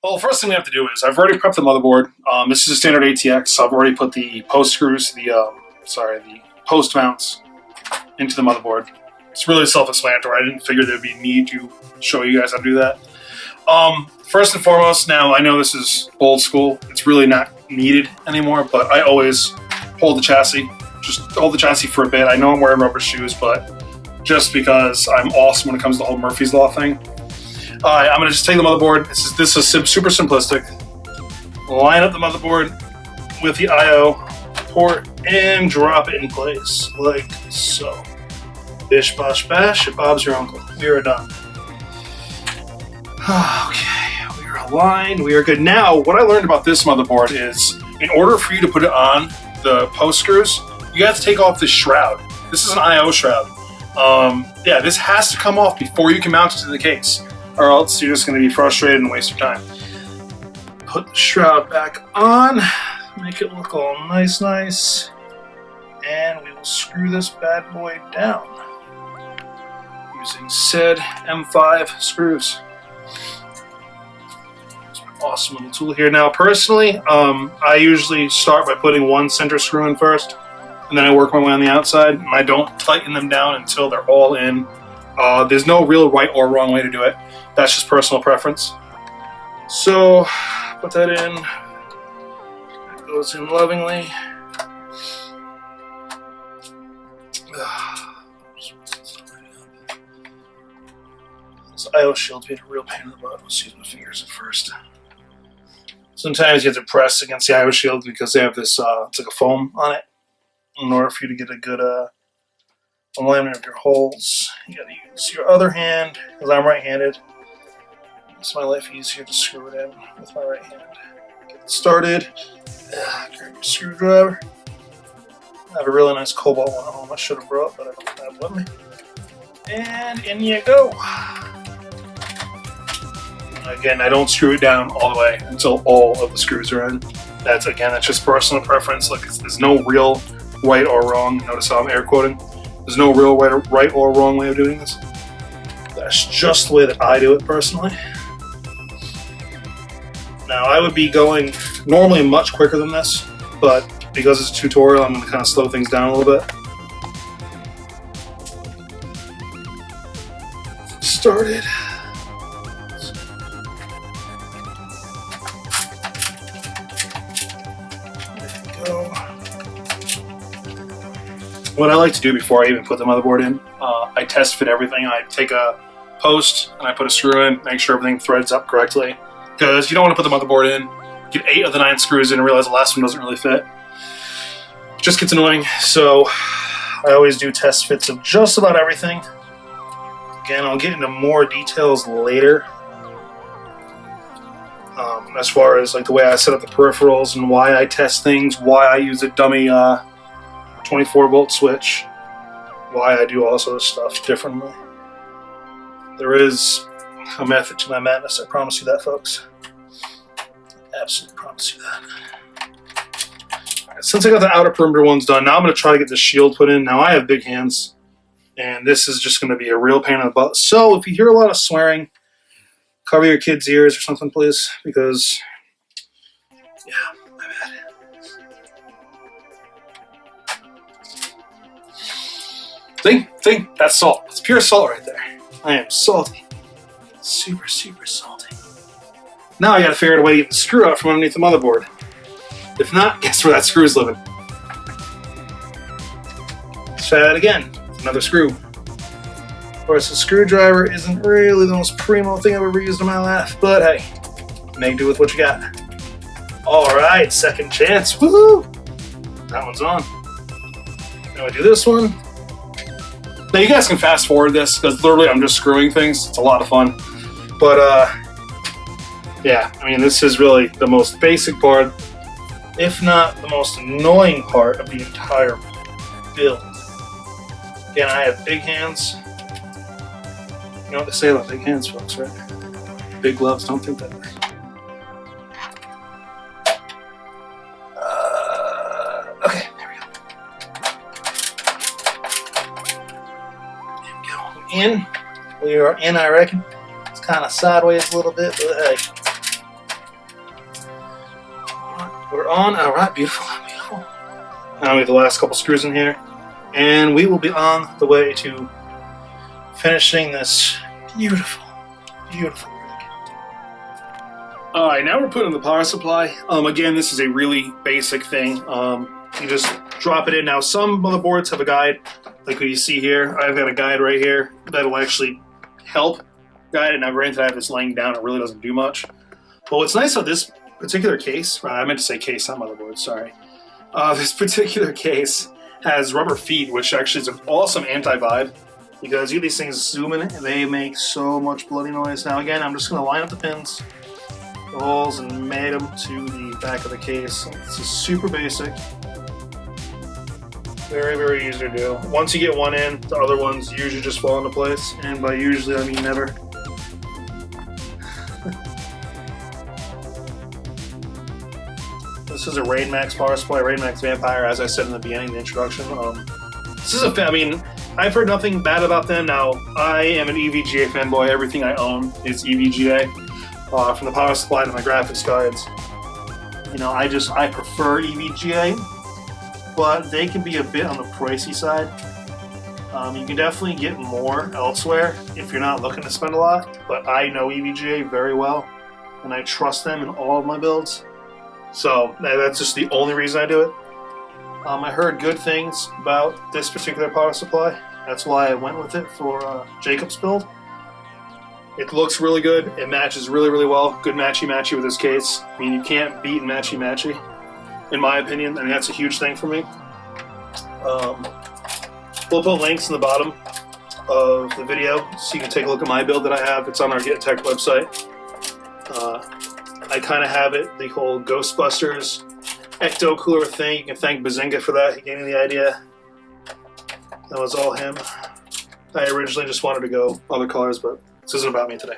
Well, first thing we have to do is I've already prepped the motherboard. This is a standard ATX, so I've already put the post screws, the post mounts into the motherboard. It's really self-explanatory. I didn't figure there'd be a need to show you guys how to do that. First and foremost, now I know this is old school. It's really not needed anymore, but I always hold the chassis. Just hold the chassis for a bit. I know I'm wearing rubber shoes, but just because I'm awesome when it comes to the whole Murphy's Law thing. Alright, I'm going to just take the motherboard. This is super simplistic. Line up the motherboard with the I/O port and drop it in place, like so. Bish, bosh, bash, Bob's your uncle. We are done. Okay, we are aligned. We are good. Now, what I learned about this motherboard is, in order for you to put it on the post screws, you have to take off this shroud. This is an I/O shroud. Yeah, this has to come off before you can mount it to the case, or else you're just going to be frustrated and waste your time. Put the shroud back on, make it look all nice, and we will screw this bad boy down using said M5 screws. It's an awesome little tool here. Now, personally, I usually start by putting one center screw in first, and then I work my way on the outside, and I don't tighten them down until they're all in. There's no real right or wrong way to do it. That's just personal preference. So, put that in. That goes in lovingly. This I/O shield's being a real pain in the butt. Let's use my fingers at first. Sometimes you have to press against the I/O shield because they have this, it's like a foam on it. In order for you to get a good alignment of your holes, you gotta use your other hand, because I'm right-handed. Makes my life easier to screw it in with my right hand. Get it started. Grab your screwdriver. I have a really nice cobalt one at home I should have brought, but I don't have it with me. And in you go. Again, I don't screw it down all the way until all of the screws are in. That's just personal preference. Like, there's no real right or wrong. Notice how I'm air quoting. There's no real right or wrong way of doing this. That's just the way that I do it personally. Now, I would be going normally much quicker than this, but because it's a tutorial, I'm going to kind of slow things down a little bit. Started. There we go. What I like to do before I even put the motherboard in, I test fit everything. I take a post and I put a screw in, make sure everything threads up correctly. Because you don't want to put the motherboard in, get 8 of the 9 screws in and realize the last one doesn't really fit. It just gets annoying. So I always do test fits of just about everything. Again, I'll get into more details later. As far as like the way I set up the peripherals and why I test things, why I use a dummy 24-volt switch, why I do all this other stuff differently. There is a method to my madness, I promise you that, folks. I absolutely promise you that. Alright, since I got the outer perimeter ones done, now I'm going to try to get the shield put in. Now I have big hands, and this is just going to be a real pain in the butt. So if you hear a lot of swearing, cover your kids' ears or something, please, because, yeah, my bad. See? That's salt. It's pure salt right there. I am salty. Super salty. Now I gotta figure out a way to get the screw out from underneath the motherboard. If not, guess where that screw is living? Let's try that again. Another screw. Of course, the screwdriver isn't really the most primo thing I've ever used in my life, but hey, make do with what you got. Alright, second chance. Woohoo! That one's on. Now I do this one. Now you guys can fast forward this, because literally I'm just screwing things. It's a lot of fun. But, yeah, I mean, this is really the most basic part, if not the most annoying part of the entire build. Again, I have big hands. You know what they say about big hands, folks, right? Big gloves, don't think that way. Okay, there we go. There we go. In. We are in, I reckon. It's kind of sideways a little bit, but hey. we're on. All right, beautiful, beautiful. Now we have the last couple screws in here, and we will be on the way to finishing this beautiful, beautiful rig. All right, now we're putting in the power supply. Again, this is a really basic thing. You just drop it in. Now, some motherboards have a guide, like what you see here. I've got a guide right here that'll actually help guide it. Now, granted, I have this laying down. It really doesn't do much. But what's nice about this particular case, I meant to say case, not motherboard, sorry. This particular case has rubber feet, which actually is an awesome anti-vibe, because you get these things zooming and they make so much bloody noise. Now, again, I'm just going to line up the pins, the holes, and mate them to the back of the case. This is super basic. Very, very easy to do. Once you get one in, the other ones usually just fall into place. And by usually, I mean never. This is a Raid Max power supply, Raid Max Vampire, as I said in the beginning of the introduction. This is I mean, I've heard nothing bad about them. Now, I am an EVGA fanboy. Everything I own is EVGA. From the power supply to my graphics cards. You know, I prefer EVGA. But they can be a bit on the pricey side. You can definitely get more elsewhere if you're not looking to spend a lot, but I know EVGA very well, and I trust them in all of my builds. So that's just the only reason I do it. I heard good things about this particular power supply. That's why I went with it for Jakobs build. It looks really good. It matches really, really well. Good matchy-matchy with this case. I mean, you can't beat matchy-matchy. In my opinion, I mean, that's a huge thing for me. We'll put links in the bottom of the video so you can take a look at my build that I have. It's on our Get Tech website. I kind of have it, the whole Ghostbusters ecto cooler thing. You can thank Bazinga for that. He gave me the idea. That was all him. I originally just wanted to go other colors, but this isn't about me today.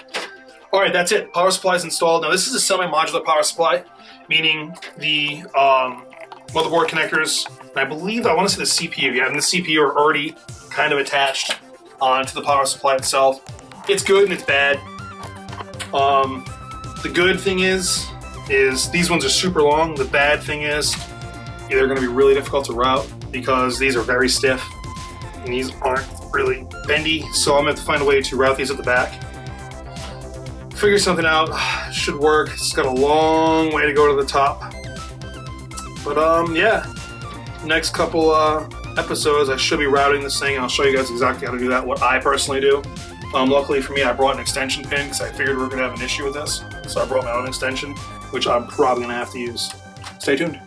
All right, that's it. Power supply is installed. Now, this is a semi-modular power supply, meaning the motherboard connectors, and I believe, I want to say the CPU, yeah, and the CPU are already kind of attached onto the power supply itself. It's good and it's bad. The good thing is these ones are super long. The bad thing is they're going to be really difficult to route because these are very stiff and these aren't really bendy, so I'm going to have to find a way to route these at the back. Figure something out. Should work. It's got a long way to go to the top. But yeah, next couple episodes I should be routing this thing and I'll show you guys exactly how to do that, what I personally do. Luckily for me, I brought an extension pin because I figured we were going to have an issue with this. So I brought my own extension, which I'm probably going to have to use. Stay tuned.